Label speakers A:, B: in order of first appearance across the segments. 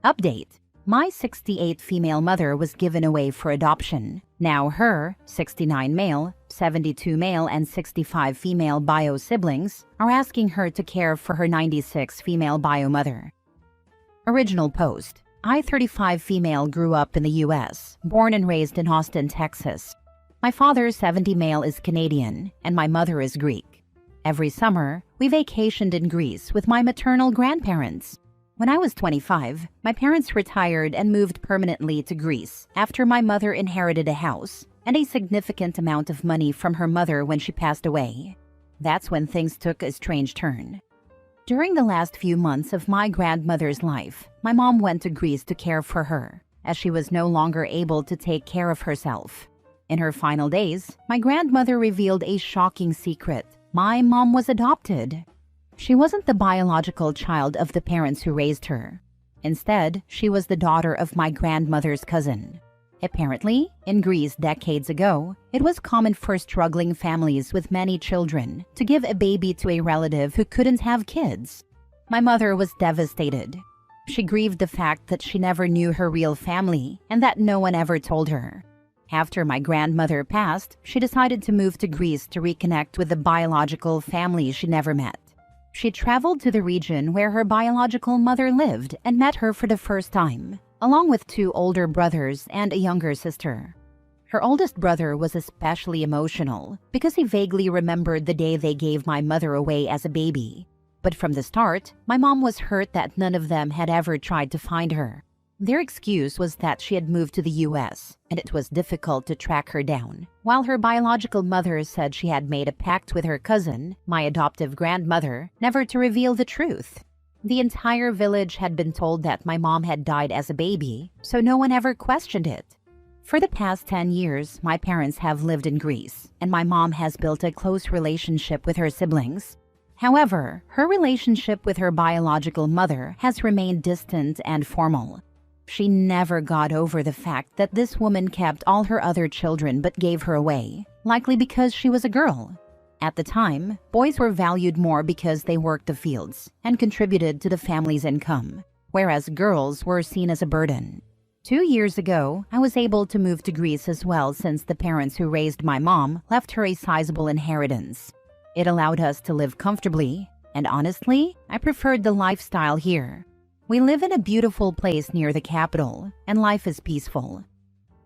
A: Update: my 68 female mother was given away for adoption. Now her 69 male, 72 male, and 65 female bio siblings are asking her to care for her 96 female bio mother. Original post: I, 35 female, grew up in the US, born and raised in Austin, Texas. My father, 70 male, is Canadian, and my mother is Greek. Every summer, we vacationed in Greece with my maternal grandparents. When I was 25, my parents retired and moved permanently to Greece after my mother inherited a house and a significant amount of money from her mother when she passed away. That's when things took a strange turn. During the last few months of my grandmother's life, my mom went to Greece to care for her, as she was no longer able to take care of herself. In her final days, my grandmother revealed a shocking secret: my mom was adopted. She wasn't the biological child of the parents who raised her. Instead, she was the daughter of my grandmother's cousin. Apparently, in Greece decades ago, it was common for struggling families with many children to give a baby to a relative who couldn't have kids. My mother was devastated. She grieved the fact that she never knew her real family and that no one ever told her. After my grandmother passed, she decided to move to Greece to reconnect with the biological family she never met. She traveled to the region where her biological mother lived and met her for the first time, along with 2 older brothers and a younger sister. Her oldest brother was especially emotional because he vaguely remembered the day they gave my mother away as a baby. But from the start, my mom was hurt that none of them had ever tried to find her. Their excuse was that she had moved to the US and it was difficult to track her down, while her biological mother said she had made a pact with her cousin, my adoptive grandmother, never to reveal the truth. The entire village had been told that my mom had died as a baby, so no one ever questioned it. For the past 10 years, my parents have lived in Greece, and my mom has built a close relationship with her siblings. However, her relationship with her biological mother has remained distant and formal. She never got over the fact that this woman kept all her other children but gave her away, likely because she was a girl. At the time, boys were valued more because they worked the fields and contributed to the family's income, whereas girls were seen as a burden. 2 years ago, I was able to move to Greece as well since the parents who raised my mom left her a sizable inheritance. It allowed us to live comfortably, and honestly, I preferred the lifestyle here. We live in a beautiful place near the capital, and life is peaceful.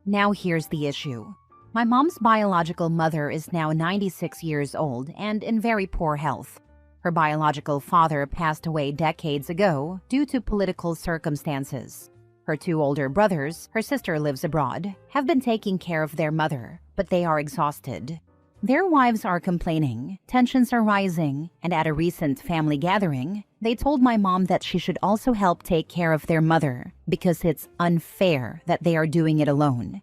A: Now here's the issue. My mom's biological mother is now 96 years old and in very poor health. Her biological father passed away decades ago due to political circumstances. Her 2 older brothers, her sister lives abroad, have been taking care of their mother, but they are exhausted. Their wives are complaining, tensions are rising, and at a recent family gathering, they told my mom that she should also help take care of their mother because it's unfair that they are doing it alone.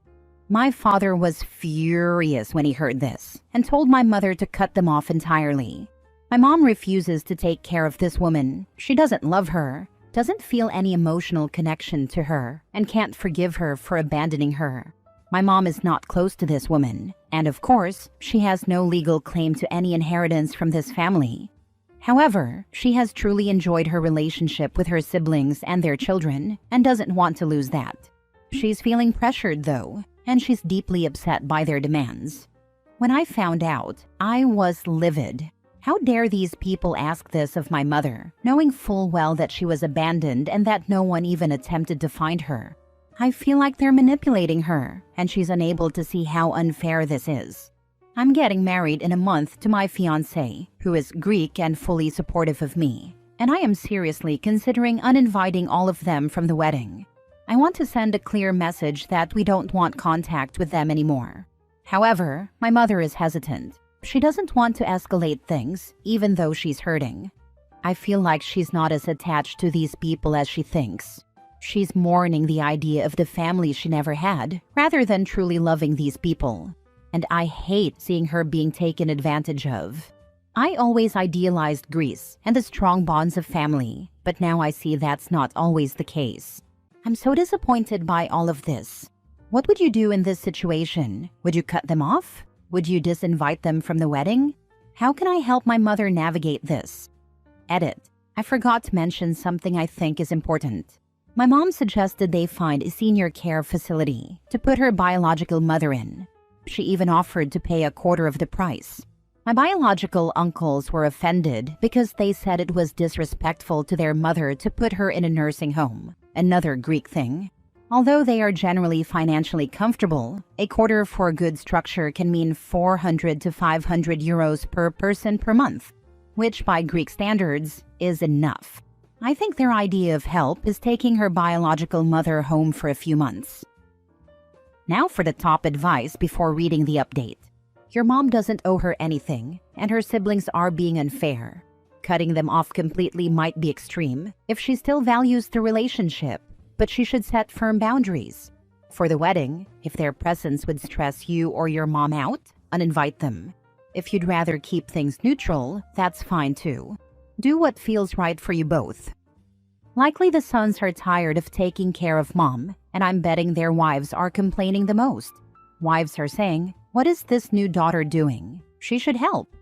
A: My father was furious when he heard this and told my mother to cut them off entirely. My mom refuses to take care of this woman. She doesn't love her, doesn't feel any emotional connection to her, and can't forgive her for abandoning her. My mom is not close to this woman, and of course, she has no legal claim to any inheritance from this family. However, she has truly enjoyed her relationship with her siblings and their children and doesn't want to lose that. She's feeling pressured though, and she's deeply upset by their demands. When I found out, I was livid. How dare these people ask this of my mother, knowing full well that she was abandoned and that no one even attempted to find her? I feel like they're manipulating her, and she's unable to see how unfair this is. I'm getting married in a month to my fiancé, who is Greek and fully supportive of me, and I am seriously considering uninviting all of them from the wedding. I want to send a clear message that we don't want contact with them anymore. However, my mother is hesitant. She doesn't want to escalate things, even though she's hurting. I feel like she's not as attached to these people as she thinks. She's mourning the idea of the family she never had, rather than truly loving these people. And I hate seeing her being taken advantage of. I always idealized Greece and the strong bonds of family, but now I see that's not always the case. I'm so disappointed by all of this. What would you do in this situation? Would you cut them off? Would you disinvite them from the wedding? How can I help my mother navigate this? Edit. I forgot to mention something I think is important. My mom suggested they find a senior care facility to put her biological mother in. She even offered to pay a quarter of the price. My biological uncles were offended because they said it was disrespectful to their mother to put her in a nursing home, another Greek thing. Although they are generally financially comfortable, a quarter for a good structure can mean 400 to 500 euros per person per month, which by Greek standards is enough. I think their idea of help is taking her biological mother home for a few months. Now for the top advice before reading the update. Your mom doesn't owe her anything, and her siblings are being unfair. Cutting them off completely might be extreme if she still values the relationship, but she should set firm boundaries. For the wedding, if their presence would stress you or your mom out, uninvite them. If you'd rather keep things neutral, that's fine too. Do what feels right for you both. Likely the sons are tired of taking care of mom, and I'm betting their wives are complaining the most. Wives are saying, "What is this new daughter doing? She should help."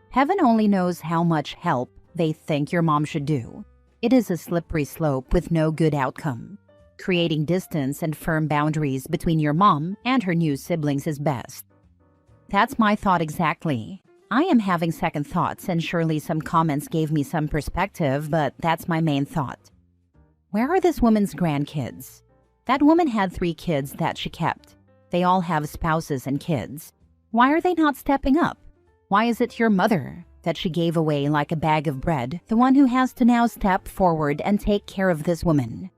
A: Heaven only knows how much help they think your mom should do. It is a slippery slope with no good outcome. Creating distance and firm boundaries between your mom and her new siblings is best. That's my thought exactly. I am having second thoughts, and surely some comments gave me some perspective, but that's my main thought. Where are this woman's grandkids? That woman had 3 kids that she kept. They all have spouses and kids. Why are they not stepping up? Why is it your mother that she gave away like a bag of bread, the one who has to now step forward and take care of this woman?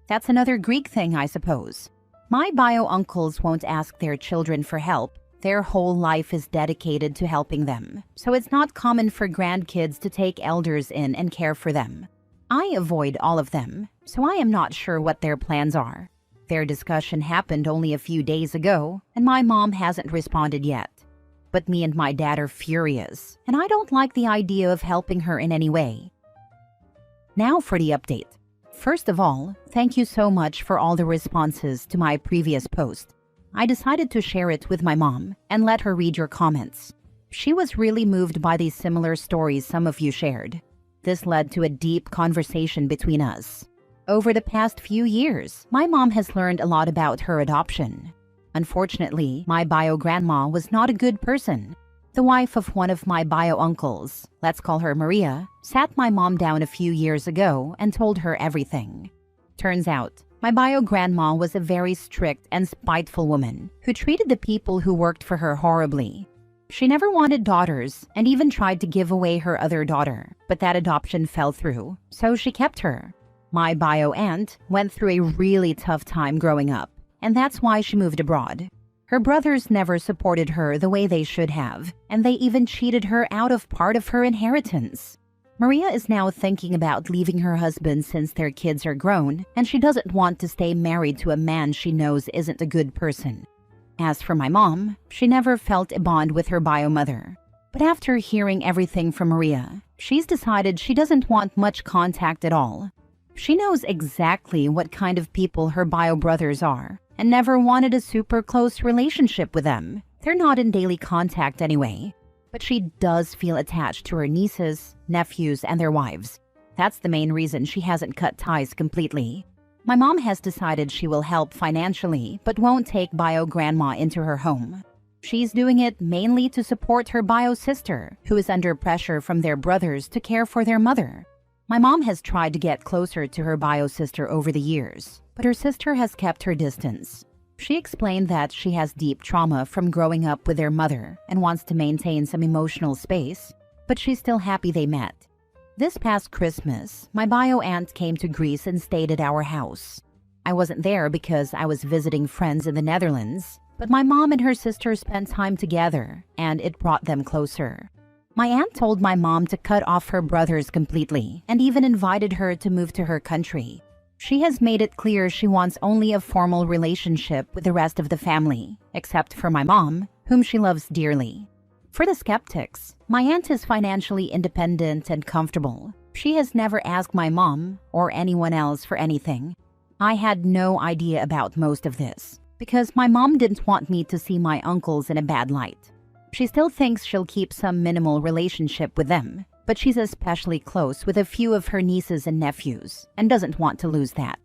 A: That's another Greek thing, I suppose. My bio-uncles won't ask their children for help. Their whole life is dedicated to helping them, so it's not common for grandkids to take elders in and care for them. I avoid all of them, so I am not sure what their plans are. Their discussion happened only a few days ago, and my mom hasn't responded yet. But me and my dad are furious, and I don't like the idea of helping her in any way. Now for the update. First of all, thank you so much for all the responses to my previous post. I decided to share it with my mom and let her read your comments. She was really moved by these similar stories some of you shared. This led to a deep conversation between us. Over the past few years, my mom has learned a lot about her adoption. Unfortunately, my bio-grandma was not a good person. The wife of one of my bio-uncles, let's call her Maria, sat my mom down a few years ago and told her everything. Turns out, my bio-grandma was a very strict and spiteful woman who treated the people who worked for her horribly. She never wanted daughters and even tried to give away her other daughter, but that adoption fell through, so she kept her. My bio-aunt went through a really tough time growing up, and that's why she moved abroad. Her brothers never supported her the way they should have, and they even cheated her out of part of her inheritance. Maria is now thinking about leaving her husband since their kids are grown, and she doesn't want to stay married to a man she knows isn't a good person. As for my mom, she never felt a bond with her bio-mother. But after hearing everything from Maria, she's decided she doesn't want much contact at all. She knows exactly what kind of people her bio-brothers are, and never wanted a super close relationship with them. They're not in daily contact anyway. But she does feel attached to her nieces, nephews, and their wives. That's the main reason she hasn't cut ties completely. My mom has decided she will help financially, but won't take bio-grandma into her home. She's doing it mainly to support her bio-sister, who is under pressure from their brothers to care for their mother. My mom has tried to get closer to her bio-sister over the years, but her sister has kept her distance. She explained that she has deep trauma from growing up with their mother and wants to maintain some emotional space, but she's still happy they met. This past Christmas, my bio-aunt came to Greece and stayed at our house. I wasn't there because I was visiting friends in the Netherlands, but my mom and her sister spent time together, and it brought them closer. My aunt told my mom to cut off her brothers completely and even invited her to move to her country. She has made it clear she wants only a formal relationship with the rest of the family, except for my mom, whom she loves dearly. For the skeptics, my aunt is financially independent and comfortable. She has never asked my mom or anyone else for anything. I had no idea about most of this, because my mom didn't want me to see my uncles in a bad light. She still thinks she'll keep some minimal relationship with them, but she's especially close with a few of her nieces and nephews, and doesn't want to lose that.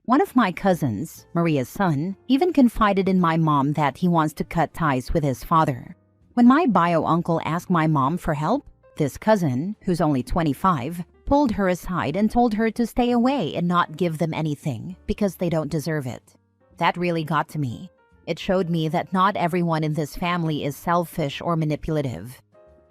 A: One of my cousins, Maria's son, even confided in my mom that he wants to cut ties with his father. When my bio uncle asked my mom for help, this cousin, who's only 25, pulled her aside and told her to stay away and not give them anything because they don't deserve it. That really got to me. It showed me that not everyone in this family is selfish or manipulative.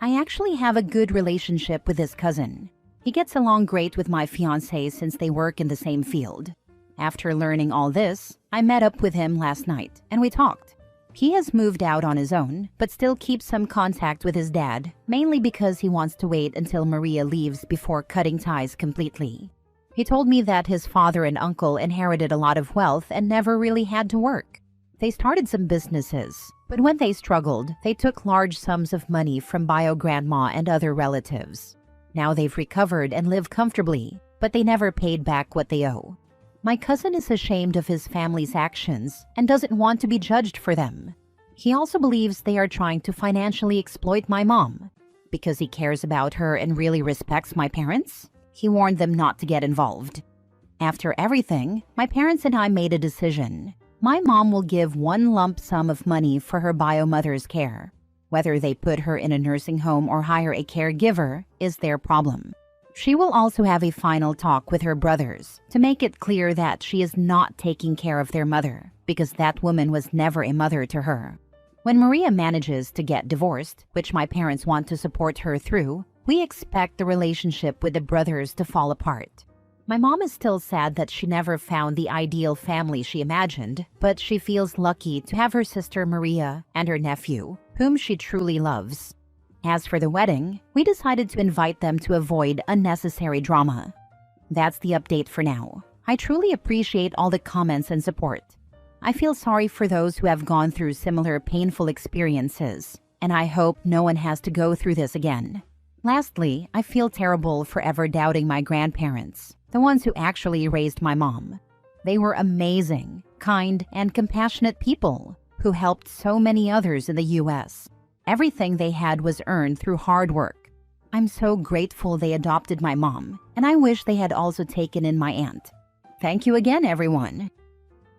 A: I actually have a good relationship with this cousin. He gets along great with my fiancé since they work in the same field. After learning all this, I met up with him last night and we talked. He has moved out on his own, but still keeps some contact with his dad, mainly because he wants to wait until Maria leaves before cutting ties completely. He told me that his father and uncle inherited a lot of wealth and never really had to work. They started some businesses, but when they struggled, they took large sums of money from bio-grandma and other relatives. Now they've recovered and live comfortably, but they never paid back what they owe. My cousin is ashamed of his family's actions and doesn't want to be judged for them. He also believes they are trying to financially exploit my mom. Because he cares about her and really respects my parents, he warned them not to get involved. After everything, my parents and I made a decision. My mom will give one lump sum of money for her bio mother's care. Whether they put her in a nursing home or hire a caregiver is their problem. She will also have a final talk with her brothers to make it clear that she is not taking care of their mother because that woman was never a mother to her. When Maria manages to get divorced, which my parents want to support her through, we expect the relationship with the brothers to fall apart. My mom is still sad that she never found the ideal family she imagined, but she feels lucky to have her sister Maria and her nephew, whom she truly loves. As for the wedding, we decided to invite them to avoid unnecessary drama. That's the update for now. I truly appreciate all the comments and support. I feel sorry for those who have gone through similar painful experiences, and I hope no one has to go through this again. Lastly, I feel terrible for ever doubting my grandparents, the ones who actually raised my mom. They were amazing, kind, and compassionate people who helped so many others in the U.S. Everything they had was earned through hard work. I'm so grateful they adopted my mom, and I wish they had also taken in my aunt. Thank you again, everyone.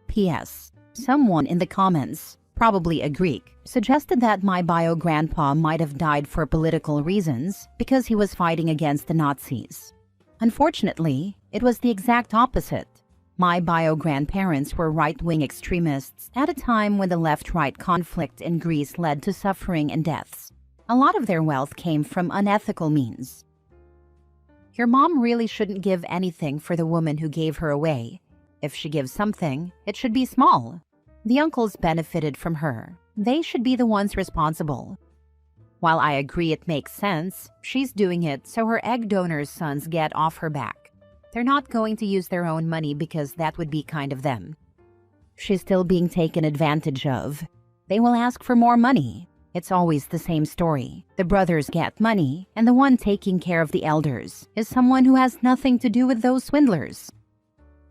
A: P.S. Someone in the comments, probably a Greek, suggested that my bio-grandpa might have died for political reasons because he was fighting against the Nazis. Unfortunately, it was the exact opposite. My bio-grandparents were right-wing extremists at a time when the left-right conflict in Greece led to suffering and deaths. A lot of their wealth came from unethical means. Your mom really shouldn't give anything for the woman who gave her away. If she gives something, it should be small. The uncles benefited from her. They should be the ones responsible. While I agree it makes sense, she's doing it so her egg donor's sons get off her back. They're not going to use their own money because that would be kind of them. She's still being taken advantage of. They will ask for more money. It's always the same story. The brothers get money, and the one taking care of the elders is someone who has nothing to do with those swindlers.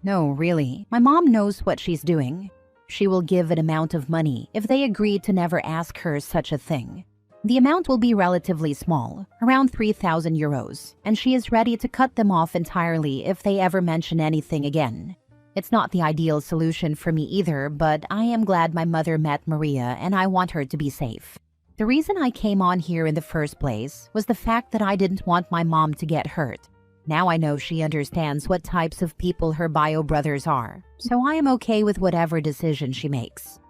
A: No, really, my mom knows what she's doing. She will give an amount of money if they agree to never ask her such a thing. The amount will be relatively small, around 3,000 euros, and she is ready to cut them off entirely if they ever mention anything again. It's not the ideal solution for me either, but I am glad my mother met Maria and I want her to be safe. The reason I came on here in the first place was the fact that I didn't want my mom to get hurt. Now I know she understands what types of people her bio brothers are, so I am okay with whatever decision she makes.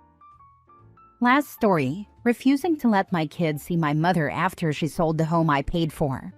A: Last story, refusing to let my kids see my mother after she sold the home I paid for.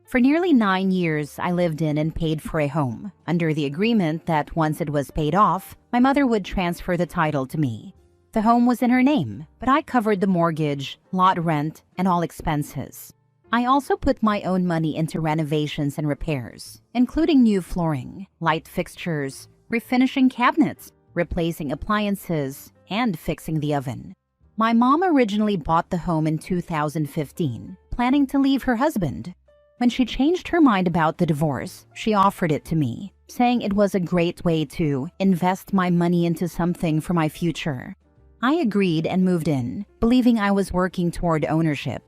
A: For nearly 9 years, I lived in and paid for a home, under the agreement that once it was paid off, my mother would transfer the title to me. The home was in her name, but I covered the mortgage, lot rent, and all expenses. I also put my own money into renovations and repairs, including new flooring, light fixtures, refinishing cabinets, replacing appliances, and fixing the oven. My mom originally bought the home in 2015, planning to leave her husband. When she changed her mind about the divorce, she offered it to me, saying it was a great way to invest my money into something for my future. I agreed and moved in, believing I was working toward ownership.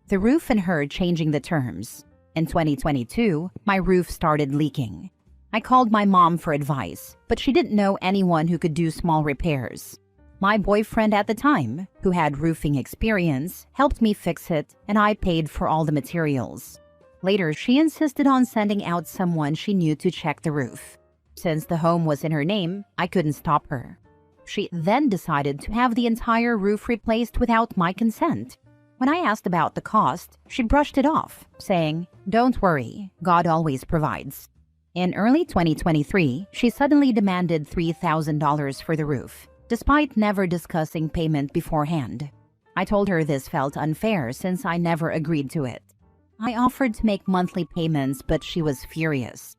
A: The roof and her changing the terms. In 2022, my roof started leaking. I called my mom for advice, but she didn't know anyone who could do small repairs. My boyfriend at the time, who had roofing experience, helped me fix it, and I paid for all the materials. Later, she insisted on sending out someone she knew to check the roof. Since the home was in her name, I couldn't stop her. She then decided to have the entire roof replaced without my consent. When I asked about the cost, she brushed it off, saying, "Don't worry, God always provides." In early 2023, she suddenly demanded $3,000 for the roof, despite never discussing payment beforehand. I told her this felt unfair since I never agreed to it. I offered to make monthly payments, but she was furious.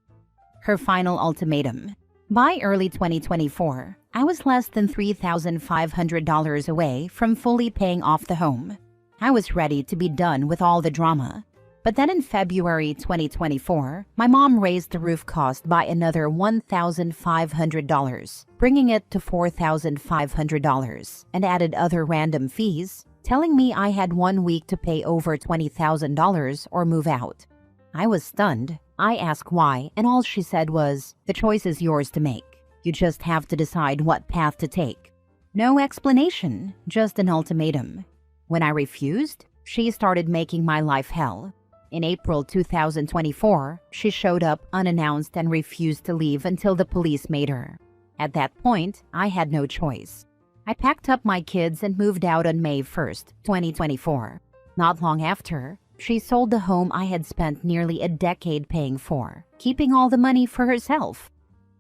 A: Her final ultimatum. By early 2024, I was less than $3,500 away from fully paying off the home. I was ready to be done with all the drama. But then in February 2024, my mom raised the roof cost by another $1,500, bringing it to $4,500, and added other random fees, telling me I had 1 week to pay over $20,000 or move out. I was stunned. I asked why, and all she said was, "The choice is yours to make. You just have to decide what path to take." No explanation, just an ultimatum. When I refused, she started making my life hell. In April 2024, she showed up unannounced and refused to leave until the police made her. At that point, I had no choice. I packed up my kids and moved out on May 1st, 2024. Not long after, she sold the home I had spent nearly a decade paying for, keeping all the money for herself.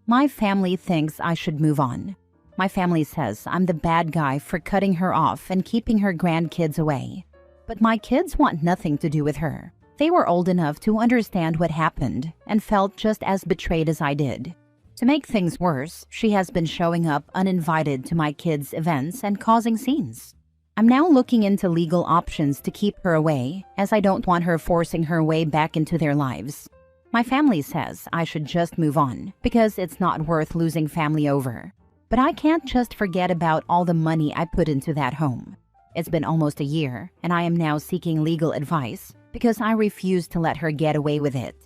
A: My family thinks I should move on. My family says I'm the bad guy for cutting her off and keeping her grandkids away. But my kids want nothing to do with her. They were old enough to understand what happened and felt just as betrayed as I did. To make things worse, she has been showing up uninvited to my kids' events and causing scenes. I'm now looking into legal options to keep her away, as I don't want her forcing her way back into their lives. My family says I should just move on, because it's not worth losing family over. But I can't just forget about all the money I put into that home. It's been almost a year, and I am now seeking legal advice because I refuse to let her get away with it.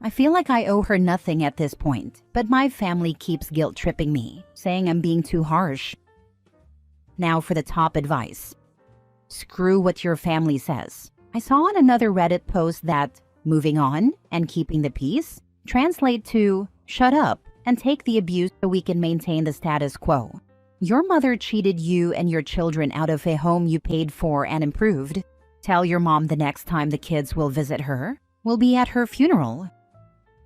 A: I feel like I owe her nothing at this point, but my family keeps guilt-tripping me, saying I'm being too harsh. Now for the top advice. Screw what your family says. I saw on another Reddit post that moving on and keeping the peace translate to shut up and take the abuse so we can maintain the status quo. Your mother cheated you and your children out of a home you paid for and improved. Tell your mom the next time the kids will visit her, we'll be at her funeral.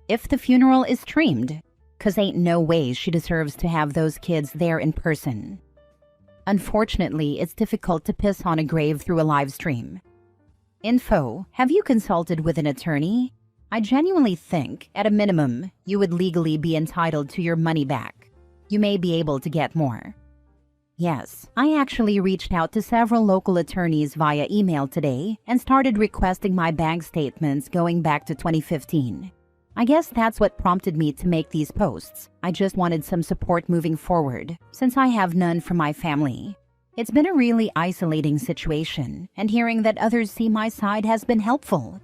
A: If the funeral is streamed, 'cause ain't no way she deserves to have those kids there in person. Unfortunately, it's difficult to piss on a grave through a live stream. Info: have you consulted with an attorney? I genuinely think, at a minimum, you would legally be entitled to your money back. You may be able to get more. Yes, I actually reached out to several local attorneys via email today and started requesting my bank statements going back to 2015. I guess that's what prompted me to make these posts. I just wanted some support moving forward, since I have none from my family. It's been a really isolating situation, and hearing that others see my side has been helpful.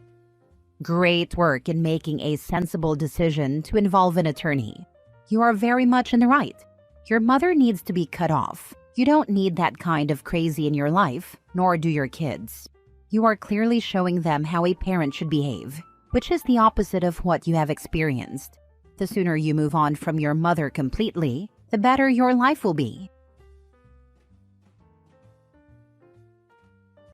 A: Great work in making a sensible decision to involve an attorney. You are very much in the right. Your mother needs to be cut off. You don't need that kind of crazy in your life, nor do your kids. You are clearly showing them how a parent should behave, which is the opposite of what you have experienced. The sooner you move on from your mother completely, the better your life will be.